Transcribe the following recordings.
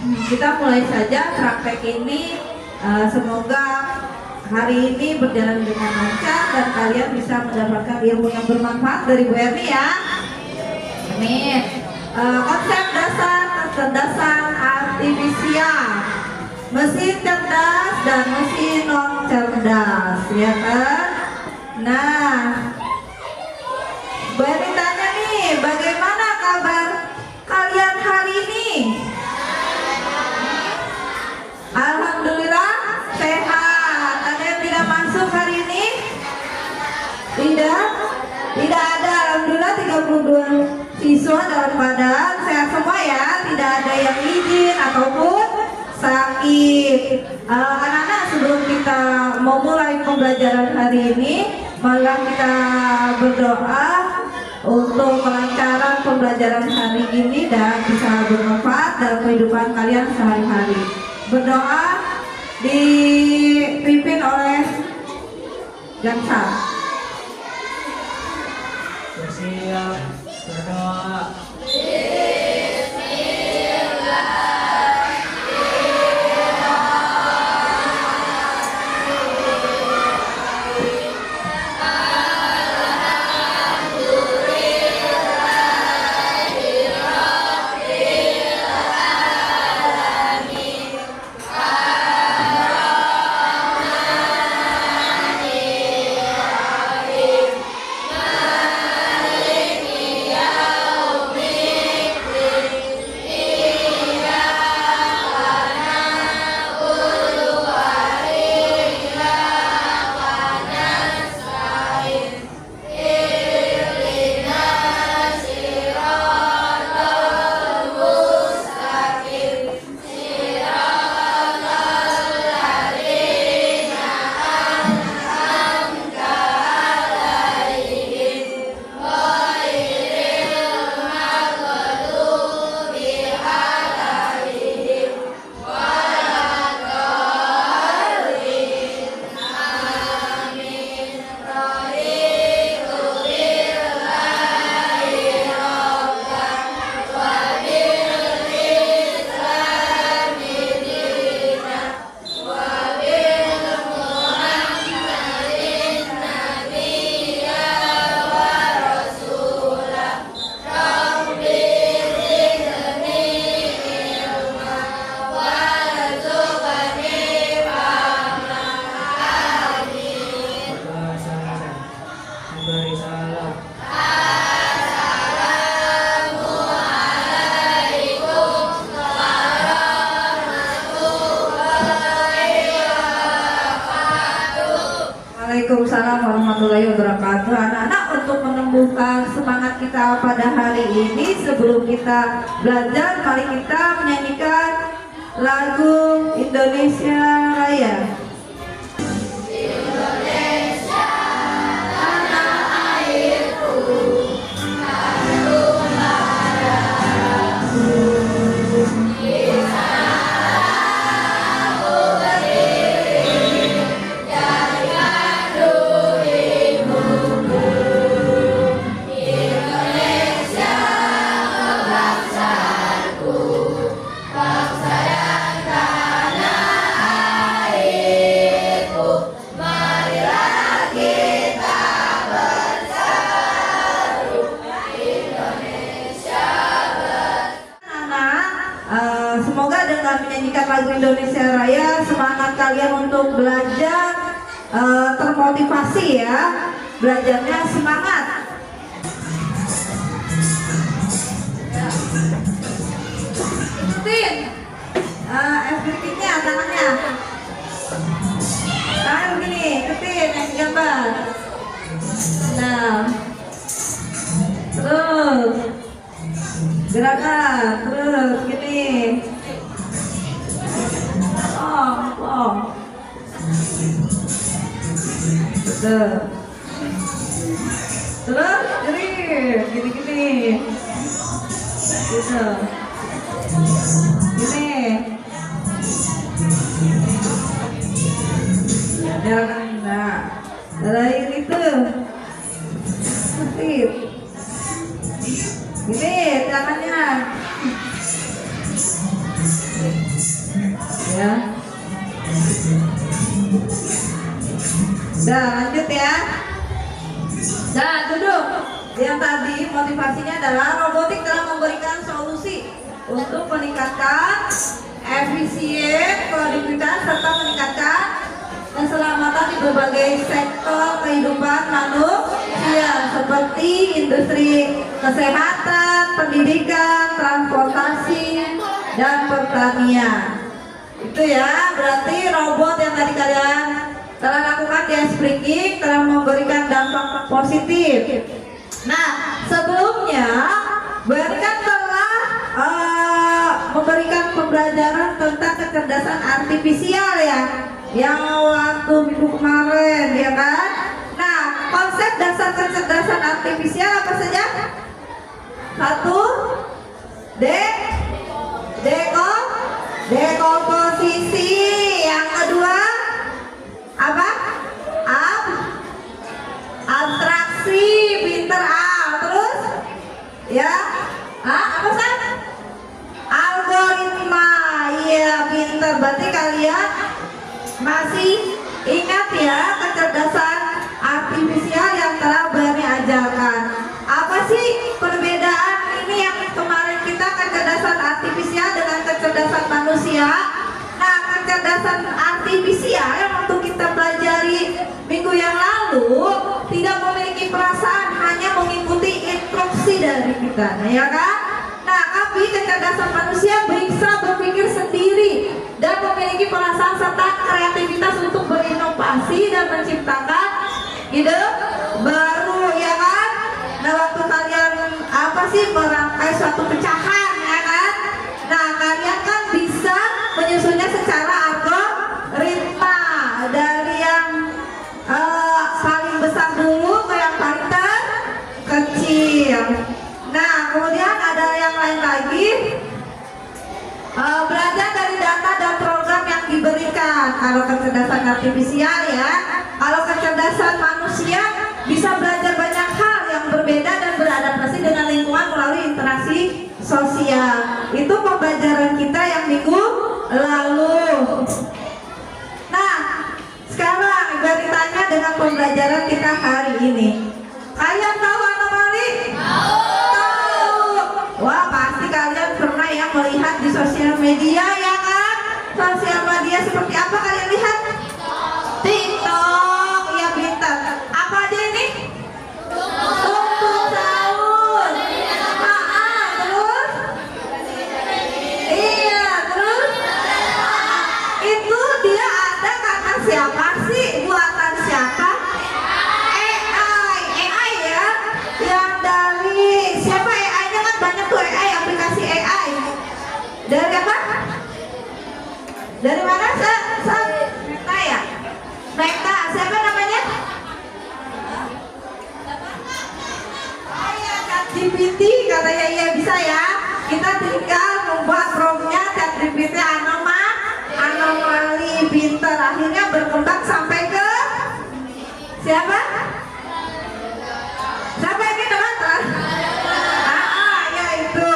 Kita mulai saja praktek ini. Semoga hari ini berjalan dengan lancar dan kalian bisa mendapatkan ilmu yang bermanfaat dari Bu Erni ya. Amin. Konsep dasar kecerdasan artifisial, mesin cerdas dan mesin non cerdas, ya kan? Nah, Bu Erni tanya nih, bagaimana kabar kalian hari ini? Alhamdulillah sehat. Ada yang tidak masuk hari ini? Tidak ada. Alhamdulillah 32 siswa dalam keadaan sehat semua ya. Tidak ada yang izin ataupun sakit. Anak-anak, sebelum kita mau mulai pembelajaran hari ini, marilah kita berdoa untuk kelancaran pembelajaran hari ini dan bisa bermanfaat dalam kehidupan kalian sehari-hari. Berdoa dipimpin oleh Gansar. Bersiap berdoa. Waalaikumsalam warahmatullahi wabarakatuh. Anak-anak, untuk menumbuhkan semangat kita pada hari ini, sebelum kita belajar, mari kita menyanyikan lagu Indonesia Raya. Semoga dengan menyanyikan lagu Indonesia Raya, semangat kalian untuk belajar termotivasi ya. Belajarnya semangat. Ikutin FBK-nya tangannya. Tangan begini, ikutin yang gambar. Nah, terus gerakan, terus gini. Long. Terus gini. Gitu. Gini. Jangan enggak. Selain itu. Sip. Gini tangannya. Udah lanjut ya. Nah, duduk. Yang tadi motivasinya adalah robotik telah memberikan solusi untuk meningkatkan efisien, produktivitas serta meningkatkan keselamatan di berbagai sektor kehidupan manusia seperti industri kesehatan, pendidikan, transportasi, dan pertanian. Itu ya, berarti robot yang tadi kalian telah lakukan di Springing telah memberikan dampak positif. Nah, sebelumnya berarti kan telah memberikan pembelajaran tentang kecerdasan artifisial ya, yang waktu minggu kemarin ya kan. Nah, konsep dasar kecerdasan artifisial apa saja? Satu, dekomposisi. Yang kedua apa? Abstraksi, pinter terus ya, apa sih? Algoritma, iya pinter. Berarti kalian masih ingat ya kecerdasan artifisial yang telah Bani ajarkan. Apa sih perbedaan ini yang kemarin kita kecerdasan artifisial dengan kecerdasan manusia? Nah, kecerdasan artifisial yang waktu kita pelajari minggu yang lalu tidak memiliki perasaan, hanya mengikuti instruksi dari kita, nah, ya kan? Nah, tapi kecerdasan manusia bisa berpikir sendiri dan memiliki perasaan serta kreativitas untuk berinovasi dan menciptakan ide baru, ya kan? Nah, waktu kalian apa sih merangkai suatu pecahan, ya kan? Nah, kalian kan bisa menyusunnya secara algoritma dari yang paling besar dulu ke yang paling kecil. Nah, kemudian ada yang lain lagi, belajar dari data dan program yang diberikan. Kalau kecerdasan artifisial ya, kalau kecerdasan manusia bisa belajar banyak hal yang berbeda dan beradaptasi dengan lingkungan melalui interaksi sosial. Itu pembelajaran kita yang minggu lalu. Nah, sekarang beritanya dengan pembelajaran kita hari ini. Kalian tahu anomali? Tahu. Wah, pasti kalian pernah ya melihat di sosial media, ya kan? Sosial media seperti apa kalian lihat? TikTok, ya pintar. Apa aja ini? Tumpuk sahur. Terus? Iya, terus? Itu dia ada karena siapa sih? Buatan siapa? AI ya. Yang dari siapa AI-nya kan banyak tuh AI, aplikasi AI. Dari apa? Dari mana? Meta ya? Meta, siapa namanya? Oh iya, ChatGPT katanya iya bisa ya. Kita tinggal membuat prompt-nya ChatGPT anomali pinter, akhirnya berkembang sampai ke siapa? Siapa ini teman-teman? Ya itu.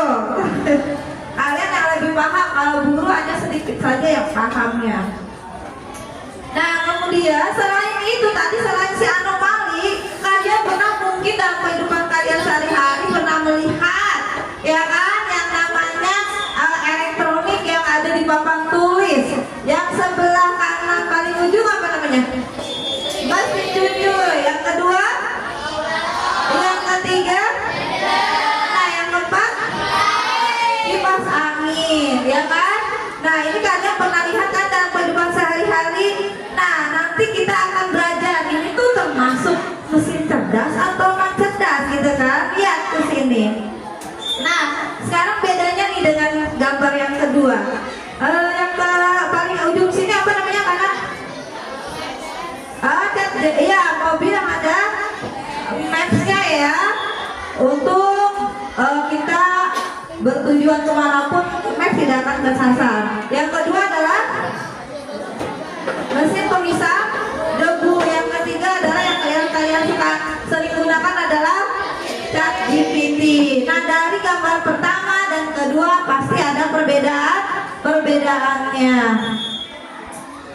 Kalian yang lebih paham, kalau guru hanya sedikit saja yang pahamnya. Nah, kemudian selain itu tadi, selain si anomali, kalian pernah mungkin dalam kehidupan kalian sehari-hari pernah melihat ya kan yang namanya elektronik yang ada di papan tulis. Yang sebelah kanan paling ujung apa namanya? Mesin cuci. Yang kedua? Yang ketiga? Nah, yang keempat? Kipas angin, ya kan? Nah, ini kalian pernah lihat kan dalam kehidupan sehari-hari. Nah, nanti kita akan belajar ini tuh termasuk mesin cerdas atau non cerdas gitu kan? Lihat ke sini. Nah, sekarang bedanya nih dengan gambar yang kedua. Yang paling ujung sini apa namanya kanan? Ya, mobil yang ada maps-nya ya, untuk kita bertujuan kemanapun maps tidak akan tersasar. Yang kedua adalah mesin pemisah debu. Yang ketiga adalah yang kalian suka sering gunakan adalah ChatGPT. Nah, dari gambar pertama dan kedua pasti ada perbedaannya.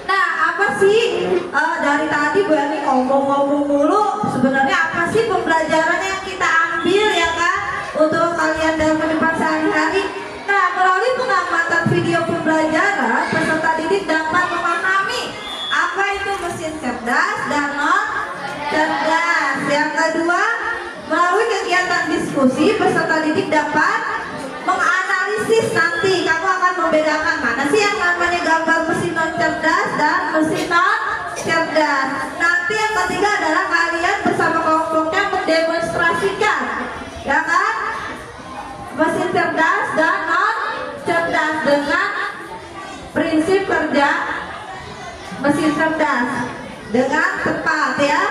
Nah, apa sih dari tadi Bu Erni ngomong-ngomong mulu, sebenarnya apa sih pembelajaran yang kita ambil ya kan untuk kalian dalam kehidupan sehari-hari? Nah, melalui pengamatan video pembelajaran, peserta didik dapat memahami apa itu mesin cerdas dan non cerdas. Yang kedua, melalui kegiatan diskusi, peserta didik dapat menganalisis. Nanti kamu akan membedakan mana sih yang namanya gambar mesin non cerdas dan mesin non cerdas. Nanti yang ketiga adalah kalian bersama kelompoknya mendemonstrasikan, ya kan, mesin cerdas dan non cerdas dengan prinsip kerja mesin cerdas dengan tepat ya.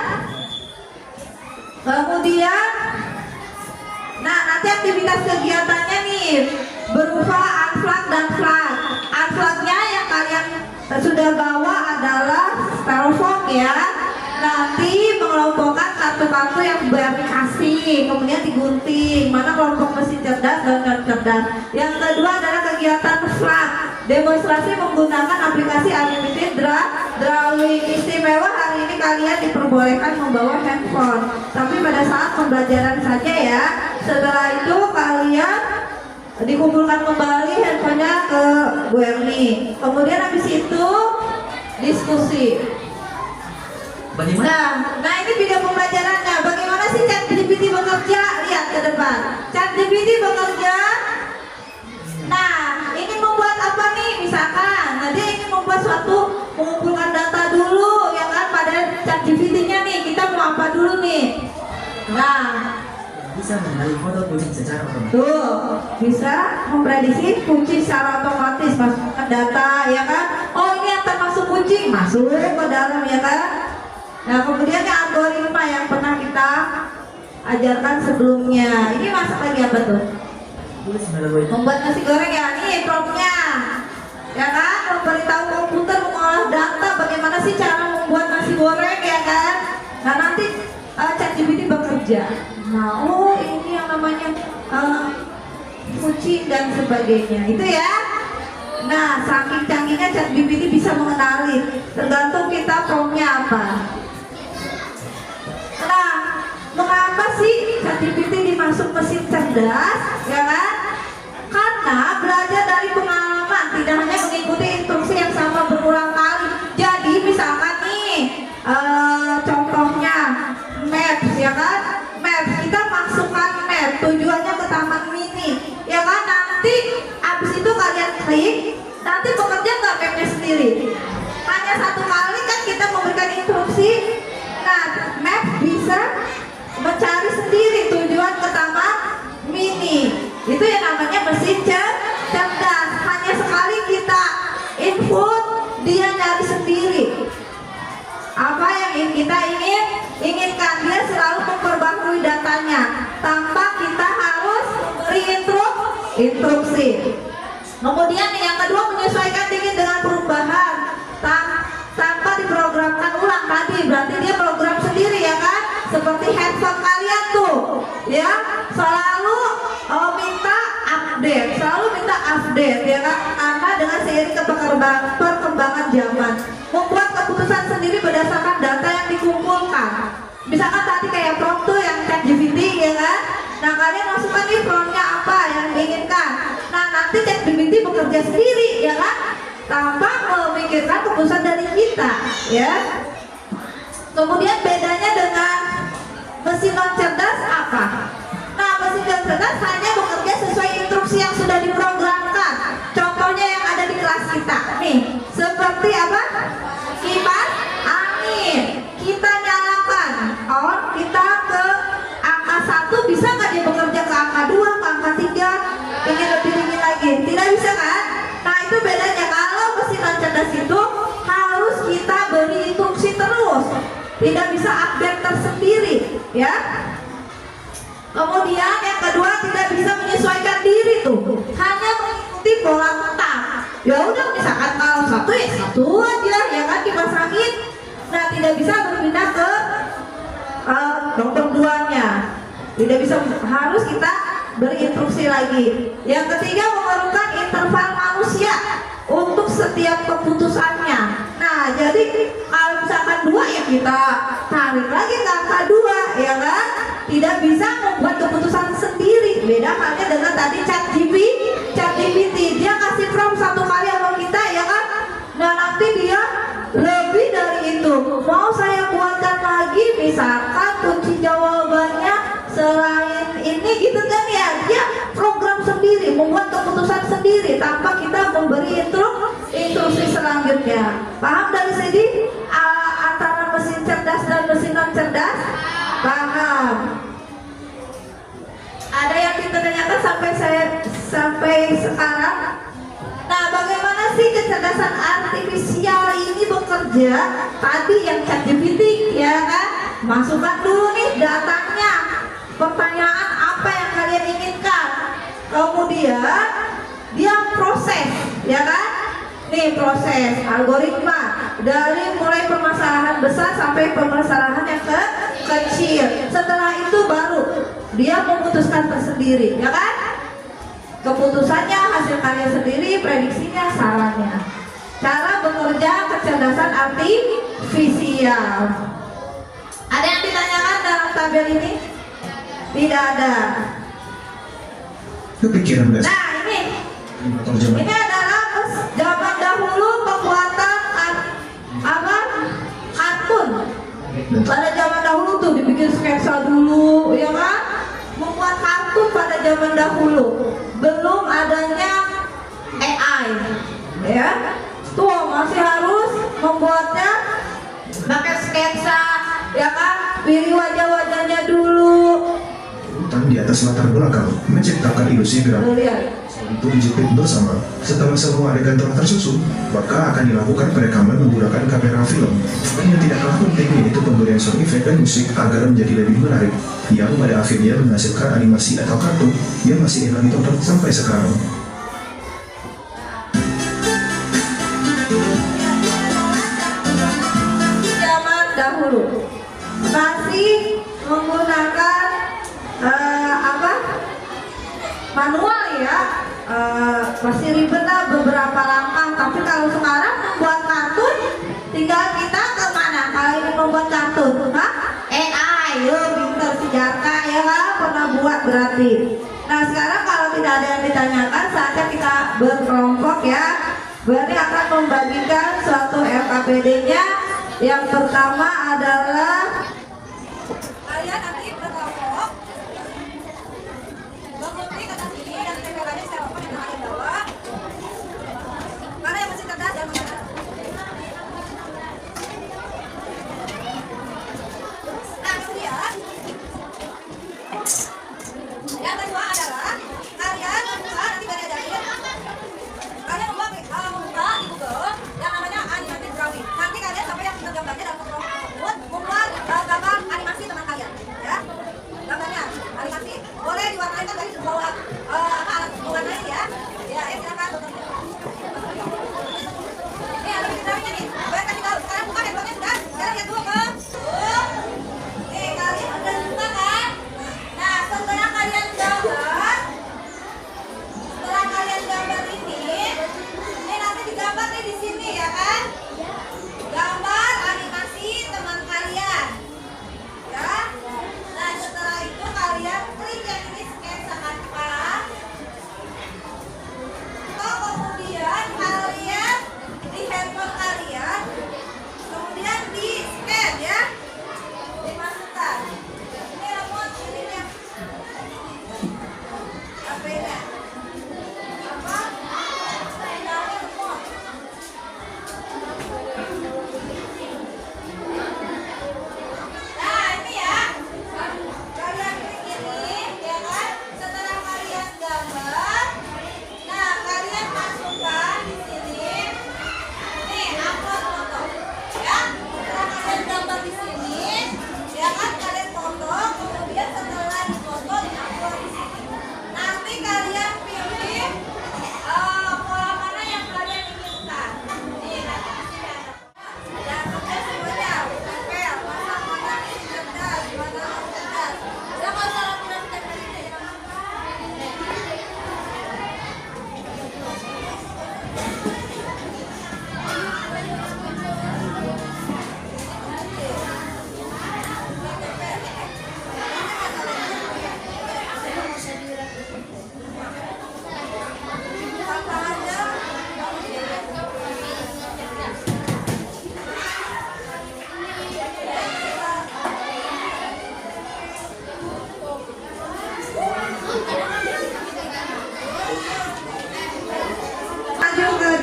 Kemudian, nah nanti aktivitas kegiatannya nih berupa unflag dan flag. Unflagnya yang kalian sudah bawa adalah styrofoam ya. Nanti mengelompokkan kartu-kartu yang kasih, kemudian digunting mana kelompok mesin cerdas dan non cerdas. Yang kedua adalah kegiatan flag, demonstrasi menggunakan aplikasi Unlimited Drawing. Istimewa hari ini kalian diperbolehkan membawa handphone, tapi pada saat pembelajaran saja ya. Setelah itu kalian dikumpulkan kembali handphonenya ke Bu Erni. Kemudian habis itu diskusi. Bagaimana? Nah ini video pembelajarannya. Bagaimana sih ChatGPT bekerja? Lihat ke depan. ChatGPT bekerja. Nah, ini membuat apa nih? Misalkan, nah dia ingin membuat suatu, mengumpulkan data dulu, ya kan? Pada ChatGPT-nya nih, kita mau apa dulu nih? Nah, Bisa mengenali foto kucing secara otomatis. tuh bisa memprediksi kucing secara otomatis, masukkan data, ya kan? Oh ini yang termasuk kucing, masuk ke dalam, ya kan? Nah kemudian algoritma yang pernah kita ajarkan sebelumnya. Ini masak lagi apa tuh? Tulis melalui Membuat nasi goreng ya, nih promptnya, ya kan? Memberitahu komputer mengolah data bagaimana sih cara membuat nasi goreng, ya kan? Nah nanti ChatGPT bekerja. Nah, oh ini yang namanya kucing dan sebagainya, itu ya. Nah, saking canggihnya ChatGPT bisa mengenali, tergantung kita promptnya apa. Nah, mengapa sih ChatGPT dimasuk mesin cerdas, ya kan? Karena belajar dari pengalaman, tidak hanya mengikuti instruksi yang sama berulang kali. Jadi misalkan nih, contohnya Maps, ya kan? Maps, kita masukkan map, tujuannya ke Taman Mini, ya kan? Nanti abis itu kalian klik, nanti bekerja nggak mapnya sendiri? Hanya satu kali kan kita memberikan instruksi. Nah, map bisa mencari sendiri tujuan ke Taman Mini. Itu yang namanya mesin cerdas. Hanya sekali kita input, dia nyari sendiri apa yang kita inginkan. Dia selalu memperbarui datanya tanpa kita harus beri instruksi. Kemudian yang kedua, menyesuaikan diri dengan perubahan tanpa diprogramkan ulang. Tadi berarti dia program sendiri, ya kan? Seperti handphone kalian tuh, ya, selalu selalu minta update, ya kan? Karena dengan seiring perkembangan zaman, membuat keputusan sendiri berdasarkan data yang dikumpulkan. Misalkan tadi kayak prompt tuh yang ChatGPT, ya kan? Nah kalian masukkan nih promptnya apa yang diinginkan. Nah nanti ChatGPT bekerja sendiri, ya kan? Tanpa memikirkan keputusan dari kita, ya. Kemudian bedanya dengan mesin non cerdas apa? Nah mesin non cerdas hanya bekerja sesuai instruksi yang sudah diprogramkan. Contohnya yang ada di kelas kita nih, seperti apa? Kipas angin. Kita nyalakan on, kita ke angka 1, bisa nggak dia bekerja ke angka 2, ke angka 3, ingin lebih tinggi lagi? Tidak bisa kan? Nah itu bedanya. Kalau mesin non cerdas itu harus kita beri instruksi terus, tidak bisa update tersendiri, ya. Kemudian yang kedua, tidak bisa menyesuaikan diri tuh, hanya mengikuti pola tetap. Ya udah, misalkan kalau 1 ya 1 aja, ya kan, kipas angin. Nah tidak bisa berpindah ke nomor 2-nya. Tidak bisa, harus kita beri instruksi lagi. Yang ketiga, memerlukan interval manusia untuk setiap keputusannya. Nah jadi tarik lagi ke angka 2, ya kan? Tidak bisa membuat keputusan sendiri. Beda halnya dengan tadi ChatGPT, dia kasih prompt satu kali sama kita, ya kan? Nah nanti dia lebih dari itu. Mau saya buatkan lagi, misalkan kunci jawabannya selain ini gitu kan ya, dia program sendiri, membuat keputusan sendiri tanpa kita memberi instruksi selanjutnya. Paham dari sini antara mesin cerdas dan mesin non cerdas? Paham. Ada yang ditanyakan sampai sekarang? Nah, bagaimana sih kecerdasan artifisial ini bekerja? Tadi yang ChatGPT, ya kan? Masukkan dulu nih datanya, pertanyaan apa yang kalian inginkan, kemudian dia proses, ya kan? Nih proses algoritma dari mulai permasalahan besar sampai permasalahan yang kecil. Setelah itu baru dia memutuskan tersendiri, ya kan? Keputusannya hasil karya sendiri, prediksinya, sarannya. Cara bekerja kecerdasan artifisial. Ada yang ditanyakan dalam tabel ini? Tidak ada. Kepikiran nggak sih? Nah ini terjemah? adalah zaman dahulu pembuatan kartun. Pada zaman dahulu tuh dibikin sketsa dulu, ya kan? Membuat kartun pada zaman dahulu, belum adanya AI, ya. Tuh masih harus membuatnya pakai sketsa, ya kan? Pilih wajah-wajahnya dulu. Urutan di atas latar belakang menciptakan ilusi gerak. Tuh, lihat. Untuk dijepit bersama. Setelah semua adegan telah tersusun, maka akan dilakukan perekaman menggunakan kamera film. Yang tidak kalah penting yaitu pemberian sound effect dan musik agar menjadi lebih menarik, yang pada akhirnya menghasilkan animasi atau kartun yang masih enak ditonton sampai sekarang. Zaman dahulu masih menggunakan manual, ya. Masih ribet lah beberapa langkah, tapi kalau sekarang membuat kartun tinggal kita kemana? Kalau ini membuat kartun, AI, pinter sejarah, ya kan? Pernah buat berarti. Nah sekarang kalau tidak ada yang ditanyakan, saatnya kita berkelompok, ya. Berarti akan membagikan suatu LKPD-nya. Yang pertama adalah kalian nanti berkelompok mengikuti kata sini dan tempelannya saya open di bagian bawah. Mana yang masih cerdas dan mana? Nah kemudian yang kedua adalah kalian nanti kalian ajarin, kalian membuka di Google yang namanya animated drawing. Nanti kalian sampai yang gambarnya dalam kelompok tersebut membuat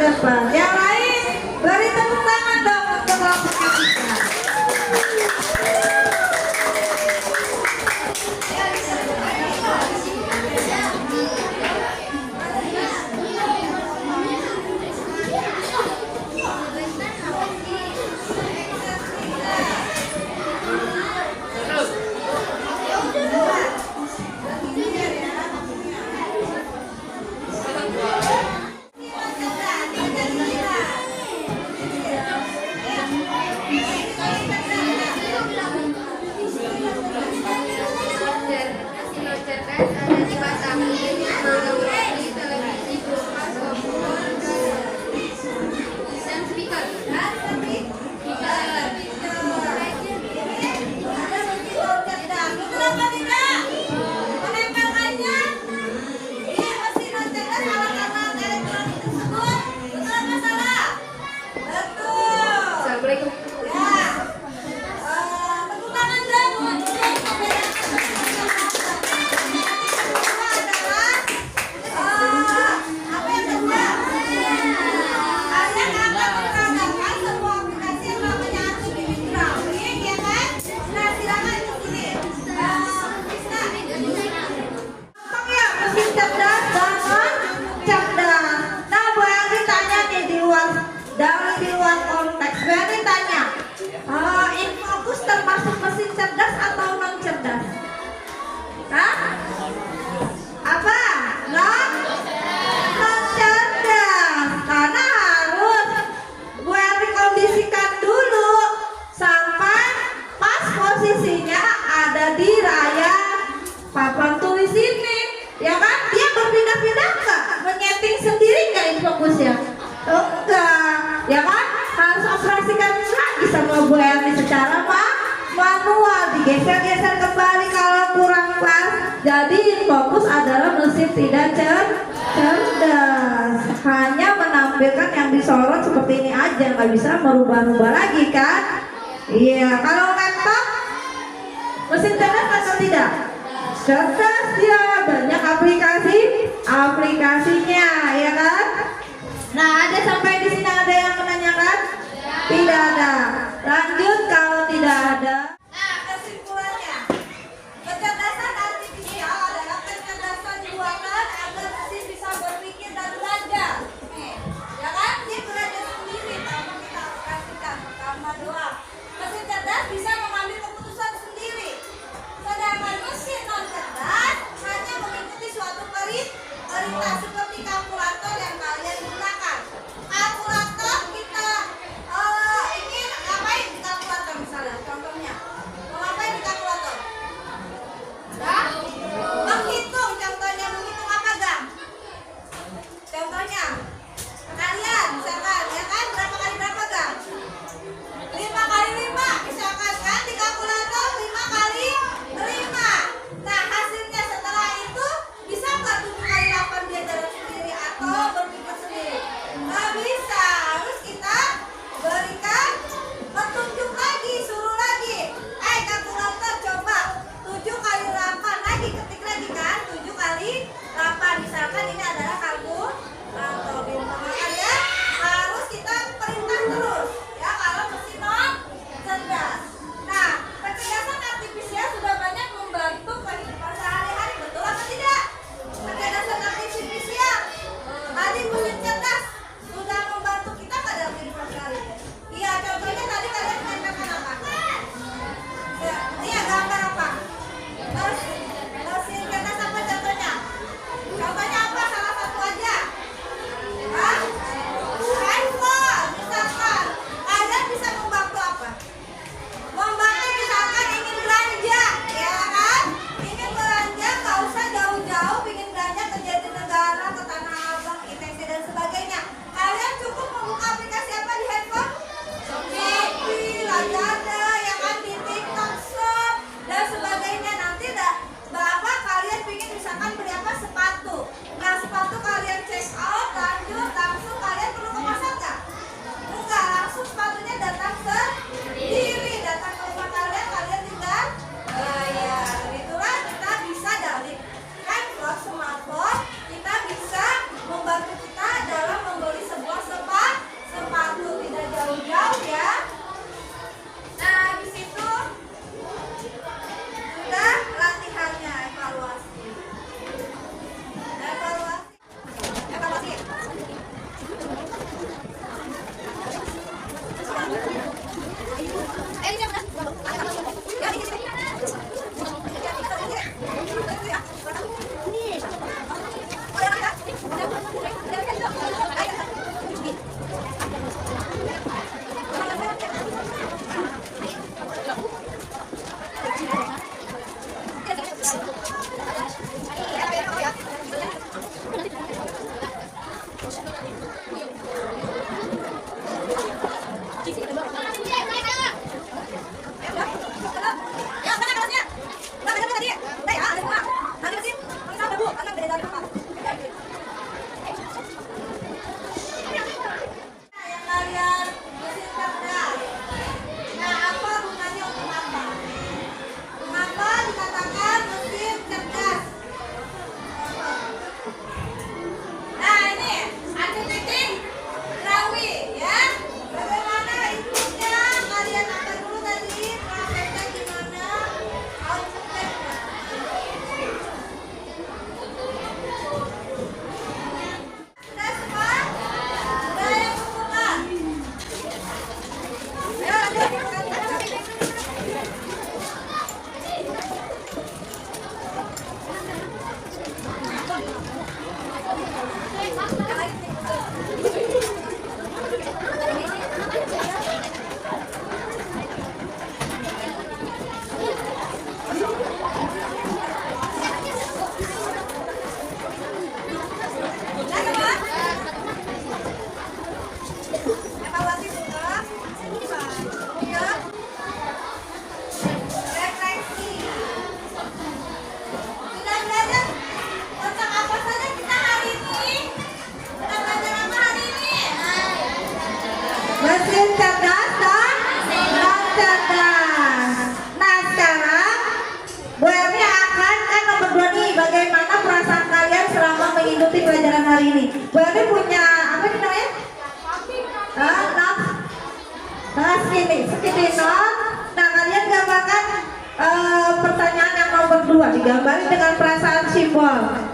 depan. Yang lain beri tepuk tangan dong untuk kelompok kita. Dari di luar konteks, berarti tanya, Infokus termasuk mesin cerdas atau non cerdas? Hah? Apa? Non cerdas. Karena harus gue dikondisikan dulu sampai pas posisinya ada di raya papan tulis ini, ya kan? Dia berpindah-pindah nggak? Menyeting sendiri nggak Infokusnya? Enggak, ya kan? Harus operasikan lagi sama Bu Erni secara manual, digeser-geser kembali kalau kurang pas. Jadi Infokus adalah mesin tidak cerdas, hanya menampilkan yang disorot seperti ini aja, nggak bisa merubah-rubah lagi kan? Iya, kalau laptop mesin cerdas atau tidak? Cerdas dia, banyak aplikasinya, ya kan? Nah, ada sampai di sini ada yang menanyakan? Tidak ada. Lanjut kalau tidak ada. Nah, kesimpulannya, kecerdasan artifisial adalah kecerdasan buatan agar mesin bisa berpikir dan belajar. Ya kan? Dia belajar sendiri tanpa kita aplikasikan. Pertama doang. Mesin cerdas bisa mengambil keputusan sendiri. Sedangkan mesin non cerdas hanya mengikuti suatu perintah seperti kalkulator yang kalian gunakan. Kalkulator kita ingin ngapain di kalkulator misalnya? Contohnya, mau ngapain di kalkulator? Hah? Menghitung, contohnya menghitung apa Gang? Contohnya, kalian misalkan, ya kan? Berapa kali berapa Gang? 5 kali 5 misalkan kan di kalkulator 5 kali 5. Nah hasilnya setelah itu bisa nggak 7 kali 8 dia jalan sendiri atau berpikir sendiri? Nggak bisa, harus kita berikan petunjuk lagi, suruh lagi. Kalkulator coba 7 kali 8 lagi, ketik lagi kan 7 kali 8. Misalkan ini adalah kalkulator, makanya harus kita perintah terus ya kalau mesin non cerdas. Nah, kecerdasan artifisial sudah banyak membantu kehidupan sehari-hari, betul apa tidak? Kecerdasan artifisial tadi mesin cerdas sudah Mesin cerdas dan cerdas. Nah sekarang Bu Erni akan nomor 2 nih, bagaimana perasaan kalian selama mengikuti pelajaran hari ini. Bu Erni punya apa nih namanya? Sticky note. Nah kalian gambarkan pertanyaan yang nomor 2, digambari dengan perasaan simbol.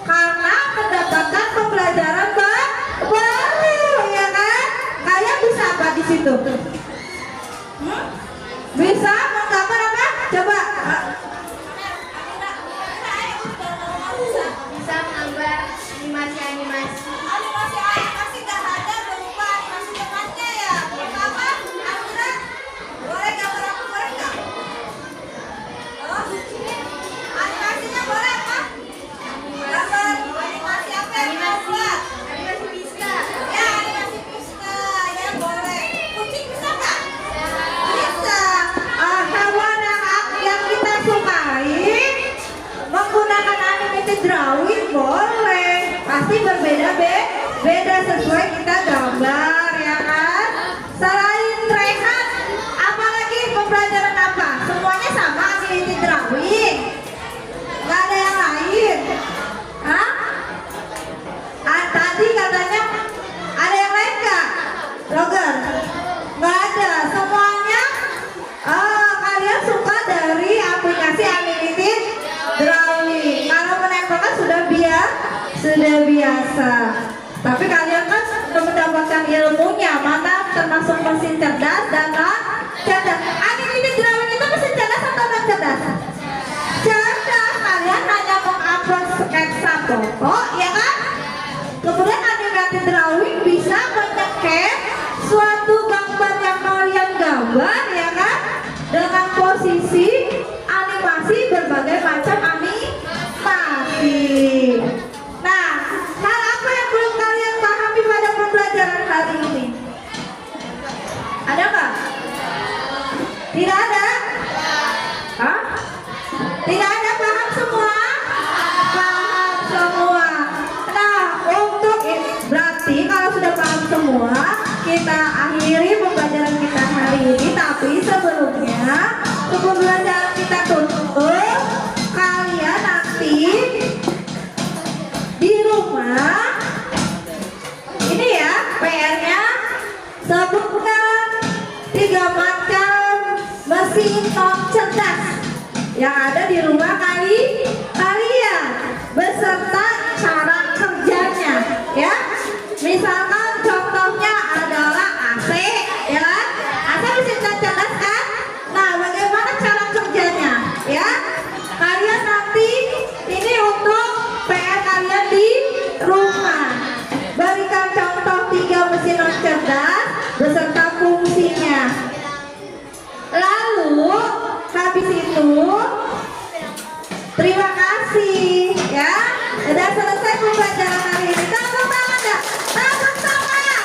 Karena mendapatkan pembelajaran baru, ya kan? Kalian bisa apa di situ? Bisa menggambar apa? Coba. Bisa menggambar animasi-animasi. Animasi nggak ada, lupa animasi temannya ya. Apa? Amira, boleh gambar aku, boleh nggak? Animasinya boleh apa? Gambar animasi apa yang mau buat? Animasi bisa. Ya, animasi bisa, ya boleh. Kucing bisa nggak? Bisa. Hewan yang kita sukai menggunakan animated drawing boleh. Pasti berbeda-beda sesuai kita gambar, ya kan? Selain Rehan, apalagi pembelajaran apa? Semuanya sama animated drawing. Nggak ada yang lain. Hah? Tadi katanya ada yang lain nggak? Roger? Nggak ada. Semuanya kalian suka dari aplikasi animated drawing. Kalau menempelkan sudah biasa. Tapi kalian kan sudah mendapatkan ilmunya, mana termasuk mesin cerdas dan Tidak ada? Hah? Tidak ada, paham semua? Paham semua. Nah, untuk berarti kalau sudah paham semua, kita akhiri pembelajaran kita hari ini. Tapi sebelumnya, sebelum pembelajaran kita tutup, kalian nanti di rumah ini ya PR-nya, sebutkan 3 macam mesin non cerdas yang ada di rumah kalian beserta cara kerjanya ya. Misalkan contohnya adalah AC ya kan? AC mesin non cerdas kan? Nah, bagaimana cara kerjanya ya? Kalian nanti ini untuk PR kalian di rumah. Berikan contoh 3 mesin non cerdas beserta fungsinya. Lalu habis itu terima kasih ya. Sudah selesai pembelajaran hari ini. Tepuk tangan dah. Tepuk tangan.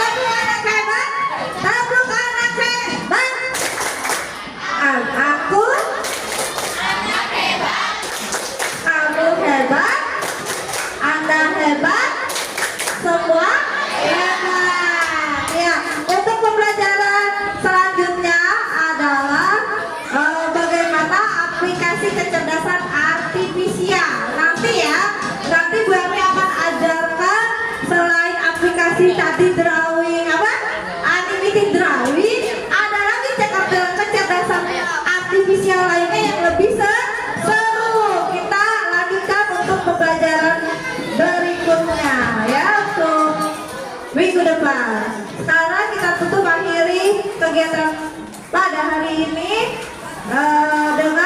Tepuk anak hebat. Tepuk anak hebat. Aku kamu hebat, Anda hebat, semua hebat. Ya, untuk pembelajaran selanjutnya adalah bagaimana aplikasi kecerdasan artifisial. Nanti ya, nanti Bu Erni akan ajarkan selain aplikasi tadi drawing apa? Animated drawing, ada lagi kecerdasan artifisial lainnya yang lebih seru. Kita lanjutkan untuk pembelajaran berikutnya ya, untuk minggu depan. Sekarang kita tutup akhiri kegiatan pada hari ini dengan